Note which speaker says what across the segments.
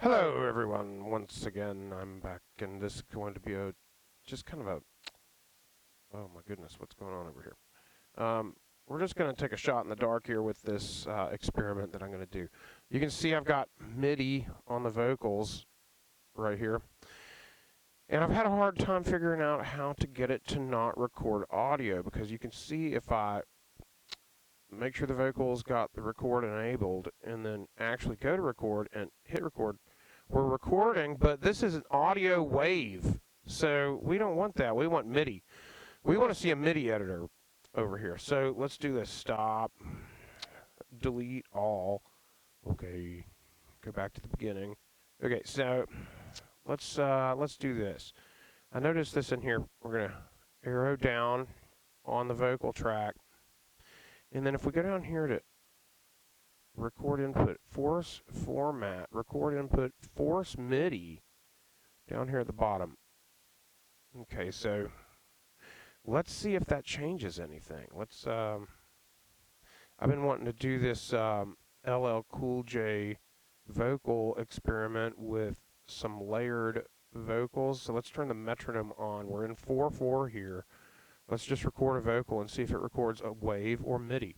Speaker 1: Hello everyone, once again I'm back, and this is going to be just kind of oh my goodness, what's going on over here? We're just going to take a shot in the dark here with this experiment that I'm going to do. You can see I've got MIDI on the vocals right here, and I've had a hard time figuring out how to get it to not record audio, because you can see if I make sure the vocals got the record enabled and then actually go to record and hit record, we're recording, but this is an audio wave, so we don't want that. We want MIDI. We want to see a MIDI editor over here. So let's do this. Stop. Delete all. Okay. Go back to the beginning. Okay, so let's do this. I noticed this in here. We're gonna arrow down on the vocal track, and then if we go down here to record input, force format, record input, force MIDI, down here at the bottom. Okay, so let's see if that changes anything. Let's, I've been wanting to do this LL Cool J vocal experiment with some layered vocals. So let's turn the metronome on. We're in 4/4 here. Let's just record a vocal and see if it records a wave or MIDI.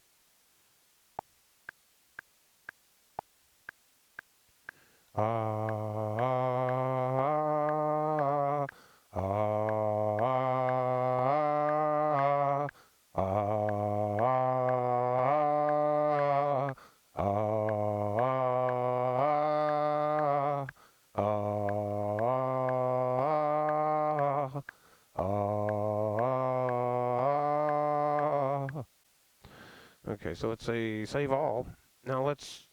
Speaker 1: Okay, so let's say save all. Now it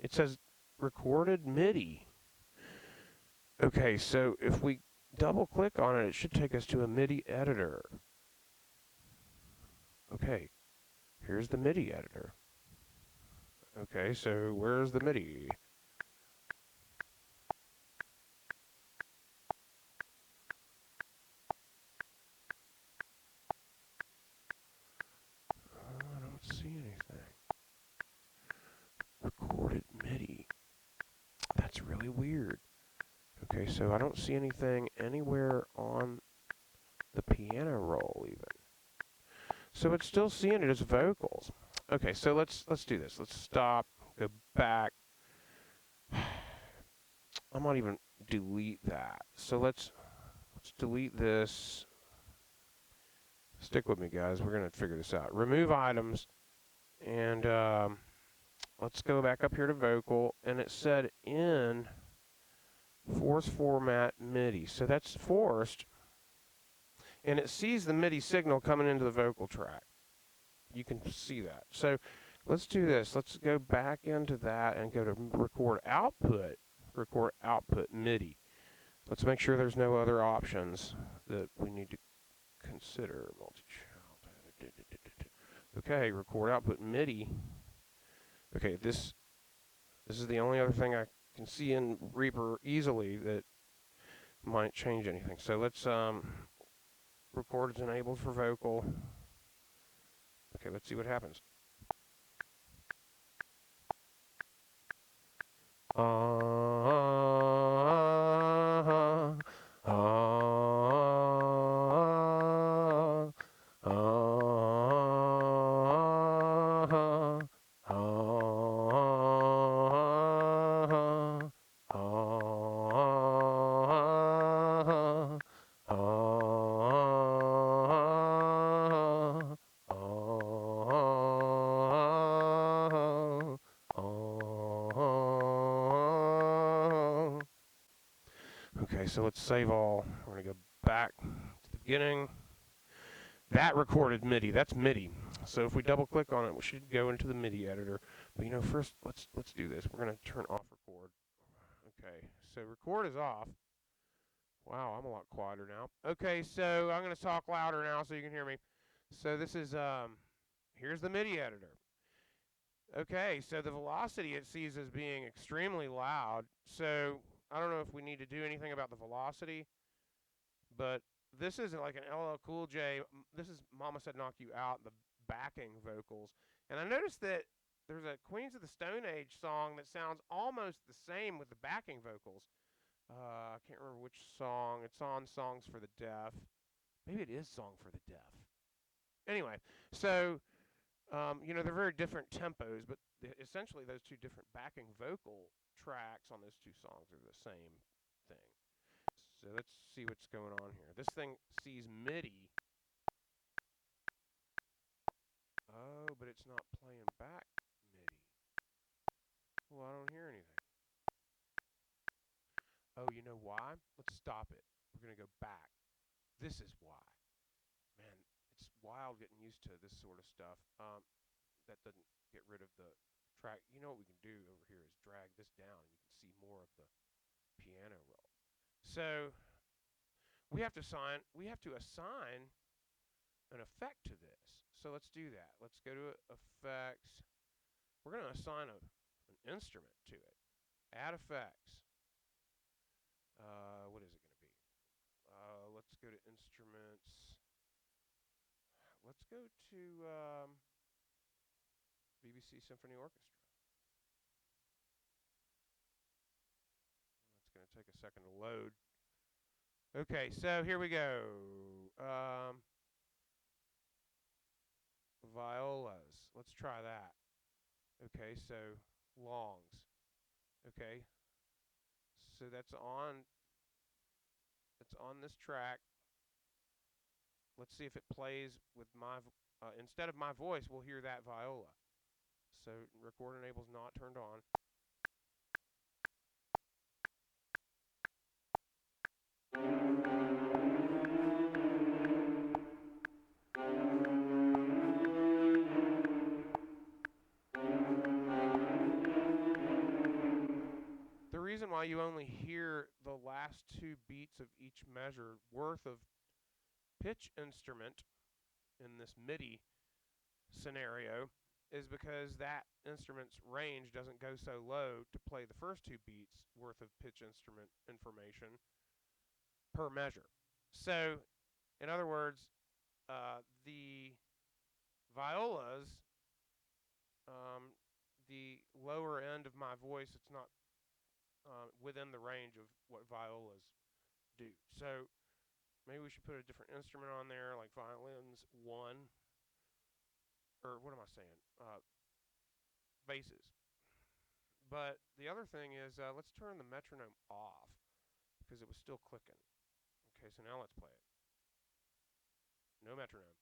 Speaker 1: says recorded MIDI. Okay, so if we double click on it, it should take us to a MIDI editor. Okay, here's the MIDI editor. Okay, so where's the MIDI? I don't see anything. Recorded MIDI. That's really weird. Okay, so I don't see anything anywhere on the piano roll even. So it's still seeing it as vocals. Okay, so let's do this. Let's stop, go back. I might even delete that. So let's delete this. Stick with me, guys. We're going to figure this out. Remove items, and let's go back up here to vocal, and it said in force format MIDI. So that's forced, and it sees the MIDI signal coming into the vocal track. You can see that. So let's do this. Let's go back into that and go to record output MIDI. Let's make sure there's no other options that we need to consider. Okay, record output MIDI. Okay, this is the only other thing I can see in Reaper easily that might change anything. So let's record is enabled for vocal. Okay, let's see what happens. Okay, so let's save all. We're going to go back to the beginning. That recorded MIDI. That's MIDI. So if we double click on it, we should go into the MIDI editor. But you know, first let's do this. We're going to turn off record. Okay, so record is off. Wow, I'm a lot quieter now. Okay, so I'm going to talk louder now so you can hear me. So this is here's the MIDI editor. Okay, so the velocity it sees as being extremely loud. So I don't know if we need to do anything about the velocity, but this isn't like an LL Cool J. This is Mama Said Knock You Out, the backing vocals. And I noticed that there's a Queens of the Stone Age song that sounds almost the same with the backing vocals. I can't remember which song. It's on Songs for the Deaf. Maybe it is Song for the Deaf. Anyway, so they're very different tempos, but essentially those two different backing vocal tracks on those two songs are the same thing. So let's see what's going on here. This thing sees MIDI. Oh, but it's not playing back MIDI. Well, I don't hear anything. Oh, you know why? Let's stop it. We're going to go back. This is why. Man, it's wild getting used to this sort of stuff. That doesn't get rid of the track. You know what we can do over here is drag this down and you can see more of the piano roll. So we have to assign an effect to this. So let's do that. Let's go to effects. We're going to assign an instrument to it. Add effects. What is it going to be? Let's go to instruments. Let's go to BBC Symphony Orchestra. That's going to take a second to load. Okay, so here we go. Violas. Let's try that. Okay, so longs. Okay. So that's on this track. Let's see if it plays with my instead of my voice, we'll hear that viola. So record enable's not turned on. The reason why you only hear the last two beats of each measure worth of pitch instrument in this MIDI scenario is because that instrument's range doesn't go so low to play the first two beats worth of pitch instrument information per measure. So, in other words, the violas, the lower end of my voice, it's not within the range of what violas do. So maybe we should put a different instrument on there, like violins 1, or what am I saying? Basses. But the other thing is, let's turn the metronome off because it was still clicking. Okay, so now let's play it. No metronome.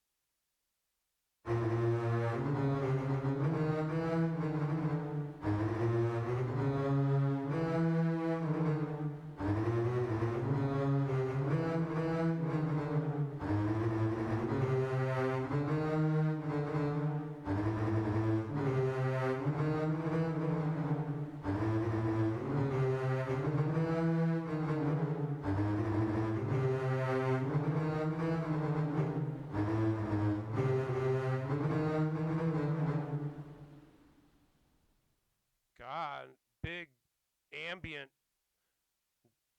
Speaker 1: God, big ambient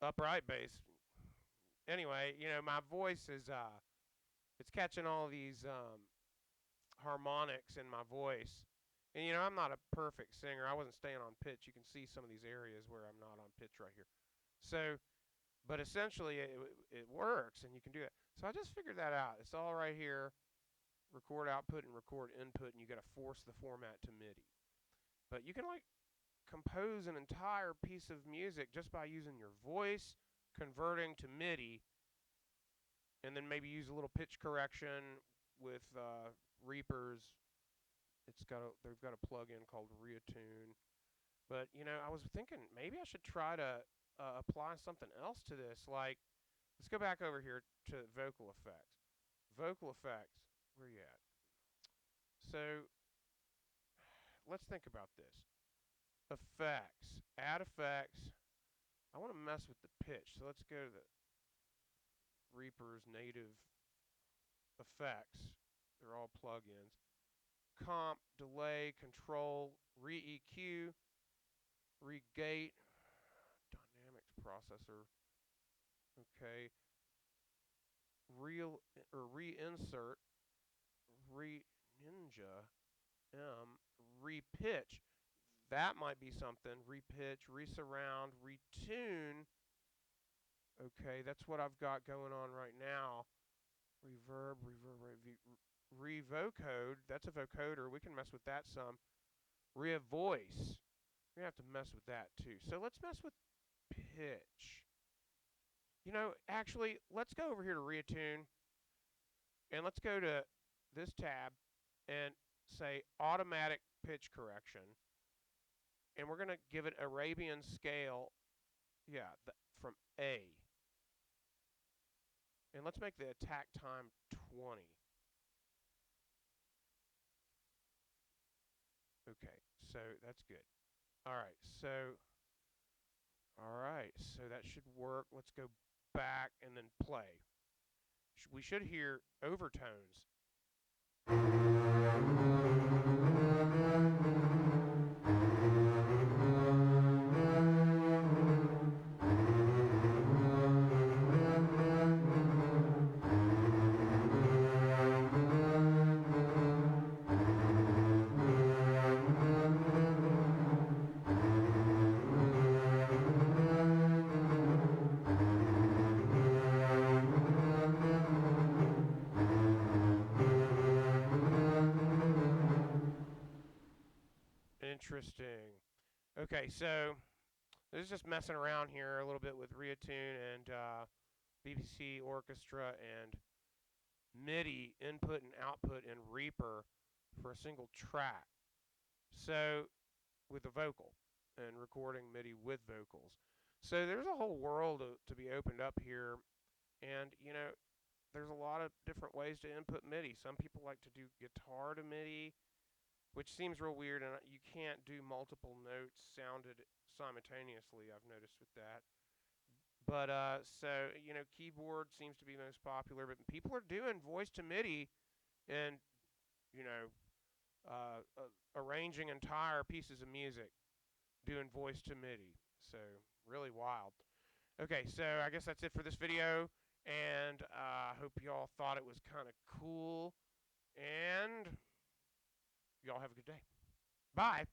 Speaker 1: upright bass. Anyway, my voice is it's catching all these harmonics in my voice. And I'm not a perfect singer. I wasn't staying on pitch. You can see some of these areas where I'm not on pitch right here. So, but essentially it works and you can do that. So I just figured that out. It's all right here. Record output and record input, and you got to force the format to MIDI. But you can compose an entire piece of music just by using your voice, converting to MIDI, and then maybe use a little pitch correction with Reaper's. They've got a plug-in called ReaTune. But I was thinking maybe I should try to apply something else to this. Like, let's go back over here to vocal effects. Vocal effects. Where are you at? So let's think about this. Effects. Add effects. I want to mess with the pitch. So let's go to the Reaper's native effects. They're all plugins. Comp, delay, control, re-EQ, re-gate, dynamics processor. Okay. Reinsert, re-ninja, repitch. That might be something. Repitch, resurround, retune. Okay, that's what I've got going on right now. Reverb, revocode. That's a vocoder. We can mess with that some. Revoice. We're going to have to mess with that too. So let's mess with pitch. You know, actually, let's go over here to ReaTune and let's go to this tab and say automatic pitch correction. And we're going to give it Arabian scale, yeah, from A. And let's make the attack time 20. Okay, so that's good. All right, so that should work. Let's go back and then play. We should hear overtones. Interesting. Okay, so this is just messing around here a little bit with ReaTune and BBC Orchestra and MIDI input and output in Reaper for a single track. So with a vocal and recording MIDI with vocals. So there's a whole world to be opened up here, and you know, there's a lot of different ways to input MIDI. Some people like to do guitar to MIDI, which seems real weird, and you can't do multiple notes sounded simultaneously. I've noticed with that. But so you know, keyboard seems to be most popular, but people are doing voice to MIDI, and you know, arranging entire pieces of music doing voice to MIDI. So really wild. Okay, so I guess that's it for this video, and I hope y'all thought it was kind of cool, and y'all have a good day. Bye.